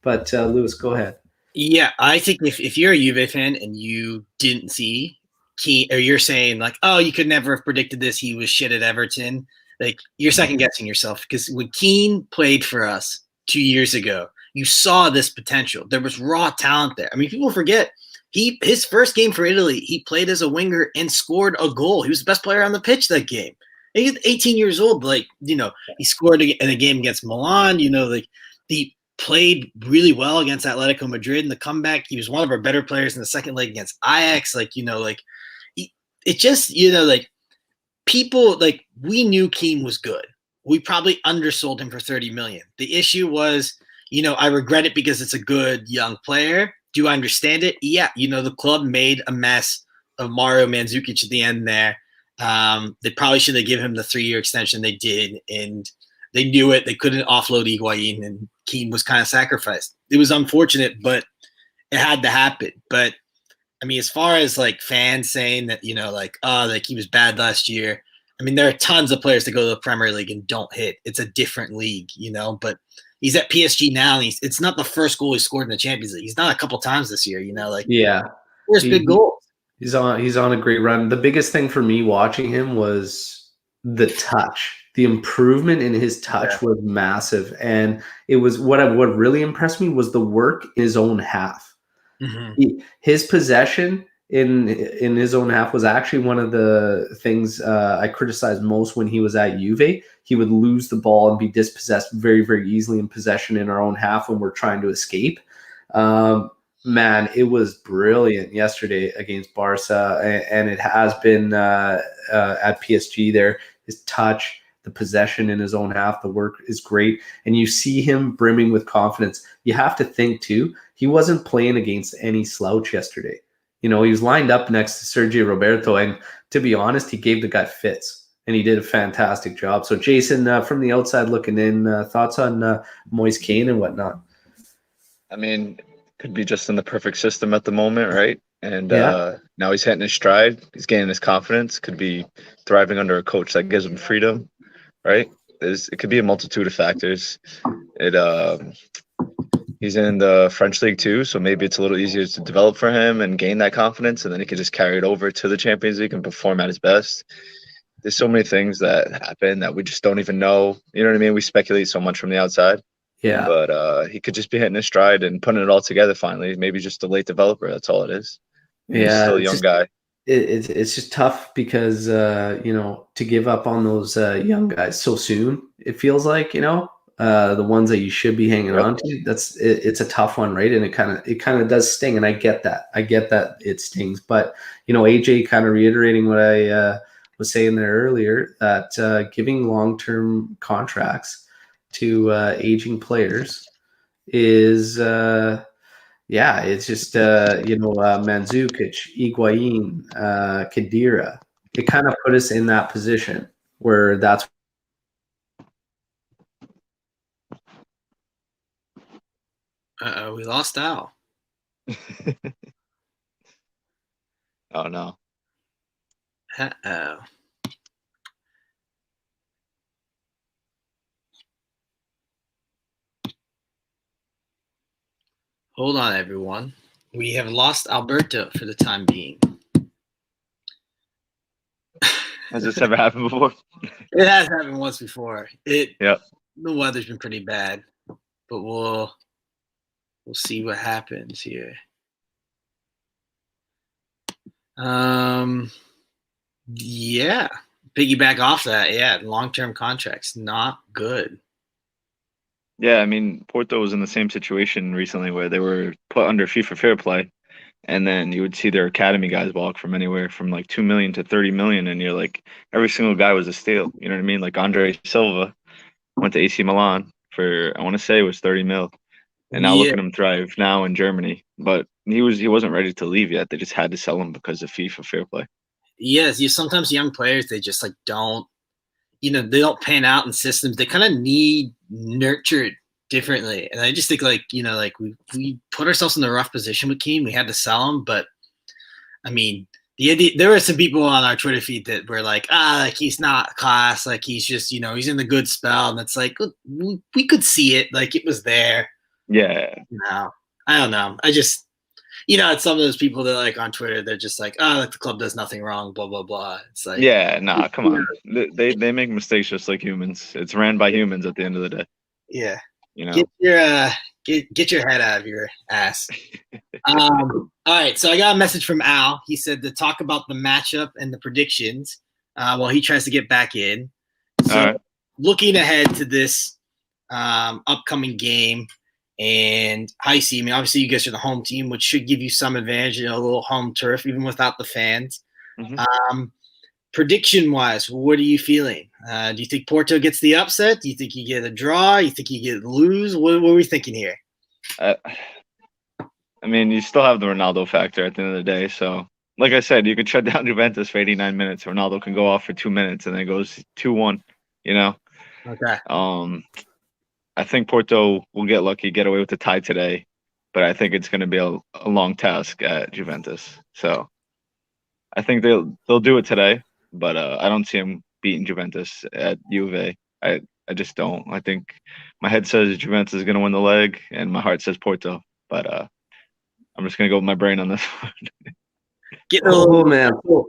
But Lewis, go ahead. Yeah, I think if you're a Juve fan and you didn't see Kean, or you're saying like, oh, you could never have predicted this, he was shit at Everton, like you're second guessing yourself, because when Kean played for us 2 years ago, you saw this potential. There was raw talent there. I mean, people forget his first game for Italy, he played as a winger and scored a goal. He was the best player on the pitch that game. And he's 18 years old. Like, he scored in a game against Milan. Like he played really well against Atletico Madrid in the comeback. He was one of our better players in the second leg against Ajax. It just, people, we knew Kean was good. We probably undersold him for 30 million. The issue was, I regret it because it's a good young player. Do I understand it? Yeah. The club made a mess of Mario Mandzukic at the end there. They probably should have given him the 3-year extension they did, and they knew it. They couldn't offload Higuain, and Kean was kind of sacrificed. It was unfortunate, but it had to happen. But I mean, as far as fans saying that, he was bad last year, I mean, there are tons of players that go to the Premier League and don't hit. It's a different league, but he's at PSG now, and it's not the first goal he scored in the Champions League. He's not a couple times this year, Yeah. Where's big goals? He's on a great run. The biggest thing for me watching him was the touch. The improvement in his touch was massive. And it was what really impressed me was the work in his own half. Mm-hmm. His possession in his own half was actually one of the things I criticized most when he was at Juve. He would lose the ball and be dispossessed very, very easily in possession in our own half when we're trying to escape. Man, it was brilliant yesterday against Barca, and it has been at PSG there. His touch, the possession in his own half, the work is great. And you see him brimming with confidence. You have to think, too, he wasn't playing against any slouch yesterday. He was lined up next to Sergio Roberto, and to be honest, he gave the guy fits, and he did a fantastic job. So, Jason, from the outside looking in, thoughts on Moise Kean and whatnot? I mean, could be just in the perfect system at the moment, right? And now he's hitting his stride. He's gaining his confidence. Could be thriving under a coach that gives him freedom, right? It could be a multitude of factors. He's in the French league too, so maybe it's a little easier to develop for him and gain that confidence, and then he could just carry it over to the Champions League and perform at his best. There's so many things that happen that we just don't even know. You know what I mean? We speculate so much from the outside. Yeah. But he could just be hitting his stride and putting it all together finally. Maybe just a late developer. That's all it is. He's still a young guy. It's just tough because, to give up on those young guys so soon, it feels like, the ones that you should be hanging on to, it's a tough one, right? And it kind of does sting, and I get that it stings. But AJ kind of reiterating what I was saying there earlier, that giving long-term contracts to aging players is it's just Mandzukic, Higuain, Khedira. It kind of put us in that position where that's we lost Al. Oh no. Uh-oh. Hold on, everyone. We have lost Alberto for the time being. Has this ever happened before? It has happened once before. Yep. The weather's been pretty bad, but we'll see what happens here. Yeah. Piggyback off that, yeah. Long-term contracts, not good. Yeah, I mean, Porto was in the same situation recently where they were put under FIFA Fair Play, and then you would see their academy guys walk from anywhere from like 2 million to 30 million, and you're like, every single guy was a steal. You know what I mean? Like Andre Silva went to AC Milan for, I want to say it was 30 mil, and now look at him thrive now in Germany. But he wasn't ready to leave yet. They just had to sell him because of FIFA Fair Play. Yes, sometimes young players, they just like don't. They don't pan out in systems. They kind of need nurtured differently. And I just think we put ourselves in the rough position with Keane. We had to sell him. But, I mean, there were some people on our Twitter feed that were like, he's not class. Like, he's just, he's in the good spell. And it's like, we could see it. Like, it was there. Yeah. I don't know. I just, it's some of those people that like on Twitter, they're just like, the club does nothing wrong, blah, blah, blah. It's like, yeah, nah, come on. They make mistakes just like humans. It's ran by humans at the end of the day. Yeah. Get your head out of your ass. All right. So I got a message from Al. He said to talk about the matchup and the predictions while he tries to get back in. So looking ahead to this upcoming game, and how you see, obviously you guys are the home team, which should give you some advantage, a little home turf, even without the fans. Mm-hmm. Prediction-wise, what are you feeling? Do you think Porto gets the upset? Do you think you get a draw? You think you get lose? What are we thinking here? I mean, you still have the Ronaldo factor at the end of the day. So, like I said, you could shut down Juventus for 89 minutes. Ronaldo can go off for 2 minutes, and then it goes 2-1, Okay. I think Porto will get lucky, get away with the tie today, but I think it's going to be a long task at Juventus. So I think they'll do it today, but I don't see them beating Juventus at Juve. I just don't. I think my head says Juventus is going to win the leg, and my heart says Porto. But I'm just going to go with my brain on this one. Man. Cool.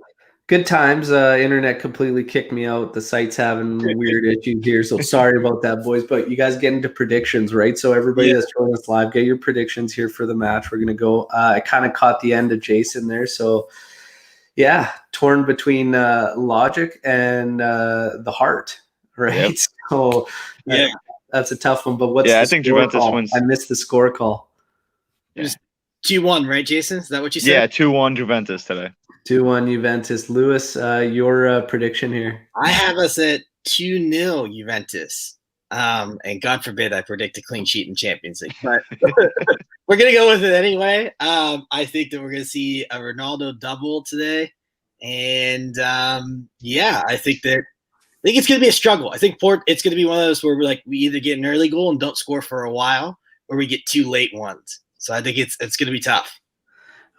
Good times. Internet completely kicked me out. The site's having weird issues here, so sorry about that, boys. But you guys get into predictions, right? So everybody that's joining us live, get your predictions here for the match. We're going to go. I kind of caught the end of Jason there, so yeah, torn between logic and the heart, right? Yep. So that's a tough one. But what's I think Juventus wins. I missed the score call. It was 2-1, right, Jason? Is that what you said? Yeah, 2-1 Juventus today. 2-1 Juventus. Lewis, your prediction here? I have us at 2-0 Juventus. And God forbid I predict a clean sheet in Champions League. But we're going to go with it anyway. I think that we're going to see a Ronaldo double today. And, I think it's going to be a struggle. I think it's going to be one of those where we either get an early goal and don't score for a while, or we get 2 late ones. So I think it's going to be tough.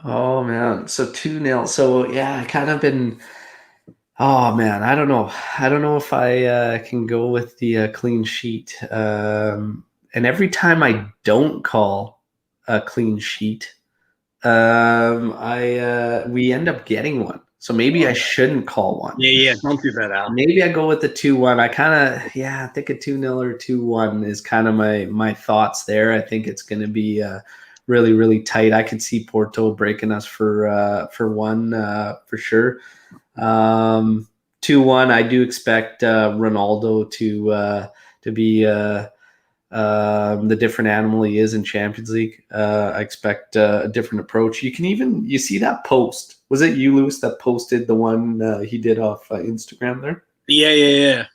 Oh, man. So 2-0. So, I kind of been – oh, man. I don't know. I don't know if I can go with the clean sheet. And every time I don't call a clean sheet, we end up getting one. So maybe I shouldn't call one. Yeah. Don't do that, Al. Maybe I go with the 2-1. I kind of, I think a 2-0 or 2-1 is kind of my thoughts there. I think it's going to be really, really tight. I could see Porto breaking us for one for sure. 2-1. I do expect Ronaldo to be the different animal he is in Champions League. I expect a different approach. You see that post. Was it you, Lewis, that posted the one he did off Instagram there? Yeah.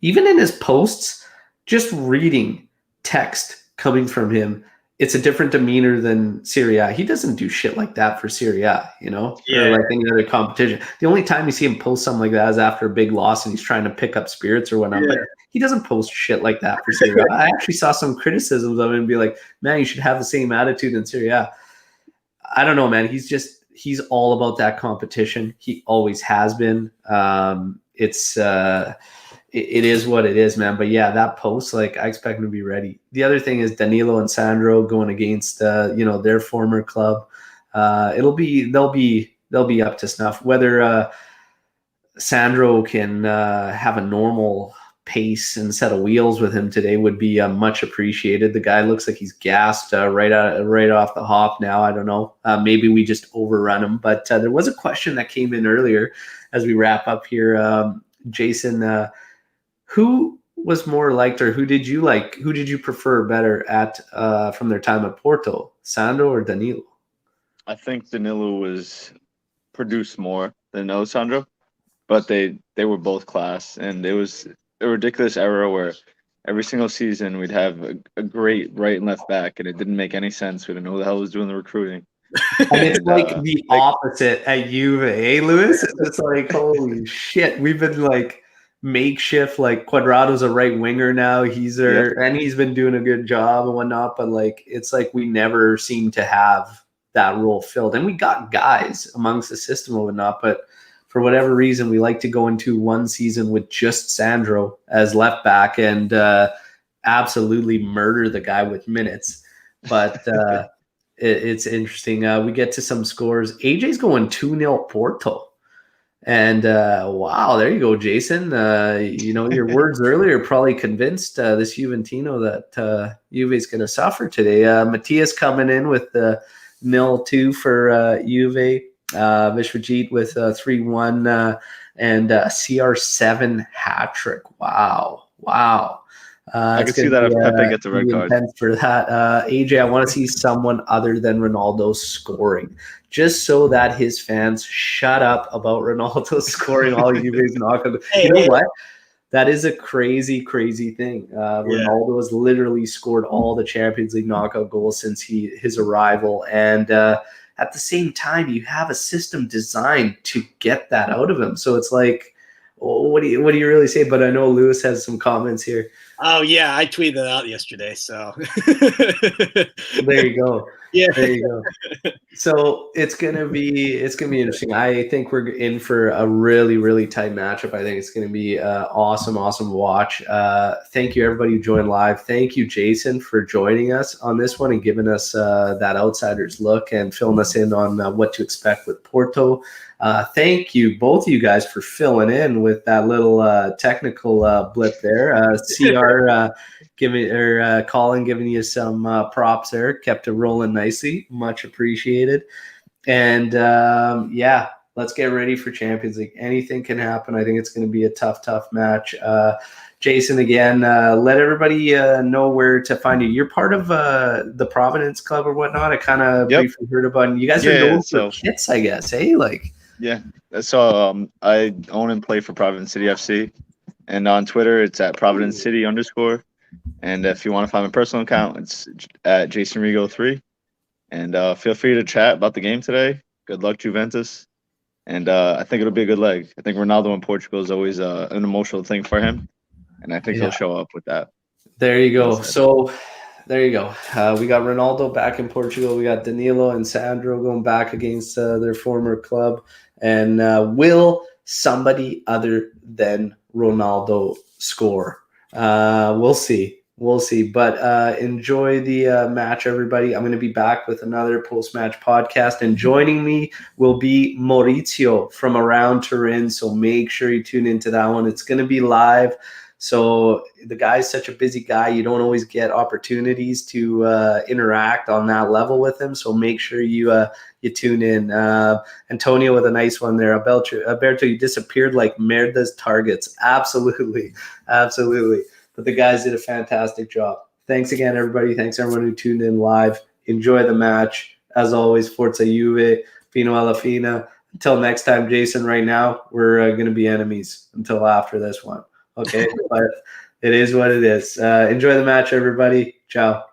Even in his posts, just reading text coming from him, it's a different demeanor than Serie A. He doesn't do shit like that for Serie A, or like any other competition. The only time you see him post something like that is after a big loss and he's trying to pick up spirits or whatnot. Yeah. But he doesn't post shit like that for Serie A. I actually saw some criticisms of him and be like, man, you should have the same attitude in Serie A. I don't know, man. He's all about that competition. He always has been. It is what it is, man. But yeah, that post, like, I expect him to be ready. The other thing is Danilo and Sandro going against, their former club. They'll be up to snuff. Whether Sandro can have a normal pace and set of wheels with him today would be much appreciated. The guy looks like he's gassed right off the hop now. I don't know. Maybe we just overrun him. But there was a question that came in earlier as we wrap up here. Jason, who was more liked, or who did you like? Who did you prefer better from their time at Porto, Sandro or Danilo? I think Danilo was produced more than Sandro, but they were both class, and it was a ridiculous era where every single season we'd have a great right and left back, and it didn't make any sense. We didn't know who the hell was doing the recruiting. And it's like the opposite at Juve, eh, Lewis? It's like, holy shit, we've been like makeshift. Like Cuadrado's a right winger now. And he's been doing a good job and whatnot. But like, it's like we never seem to have that role filled. And we got guys amongst the system and whatnot, but for whatever reason, we like to go into one season with just Sandro as left back and absolutely murder the guy with minutes. But it's interesting. We get to some scores. AJ's going 2-0 Porto. And wow, there you go, Jason. Your words earlier probably convinced this Juventino that Juve's going to suffer today. Matthias coming in with the 0-2 for Juve. Vishwajit with 3-1 and CR7 hat trick. Wow. I can see that if Pepe gets a red card. For that, AJ, I want to see someone other than Ronaldo scoring, just so that his fans shut up about Ronaldo scoring all Juve's knockout. You know what? That is a crazy, crazy thing. Ronaldo has literally scored all the Champions League knockout goals since his arrival, and at the same time, you have a system designed to get that out of him. So it's like, what do you really say? But I know Lewis has some comments here. Oh yeah, I tweeted that out yesterday. So there you go. Yeah, there you go. So it's gonna be interesting. I think we're in for a really, really tight matchup. I think it's gonna be awesome watch. Thank you everybody who joined live. Thank you, Jason, for joining us on this one and giving us that outsider's look and filling us in on what to expect with Porto. Thank you, both of you guys, for filling in with that little technical blip there. CR Colin giving you some props there, kept it rolling nicely, much appreciated. And let's get ready for Champions League. Anything can happen. I think it's going to be a tough match. Jason, again, let everybody know where to find you. You're part of the Providence Club or whatnot. I kind of briefly heard about it. You guys are known for kits, I guess, hey? Yeah, so I own and play for Providence City FC, and on Twitter it's at Providence City _. And if you want to find my personal account, it's at JasonRigo3. And feel free to chat about the game today. Good luck, Juventus. And I think it'll be a good leg. I think Ronaldo in Portugal is always an emotional thing for him, and I think he'll show up with that. There you go. So there you go. We got Ronaldo back in Portugal. We got Danilo and Sandro going back against their former club. And will somebody other than Ronaldo score? We'll see. But enjoy the match, everybody. I'm going to be back with another post-match podcast. And joining me will be Maurizio from around Turin. So make sure you tune into that one. It's going to be live. So the guy's such a busy guy. You don't always get opportunities to interact on that level with him. So make sure you tune in. Antonio with a nice one there. Alberto, you disappeared like Merda's targets. Absolutely. But the guys did a fantastic job. Thanks again, everybody. Thanks everyone who tuned in live. Enjoy the match. As always, Forza Juve, Fino alla Fina. Until next time, Jason, right now, we're going to be enemies until after this one. Okay? But it is what it is. Enjoy the match, everybody. Ciao.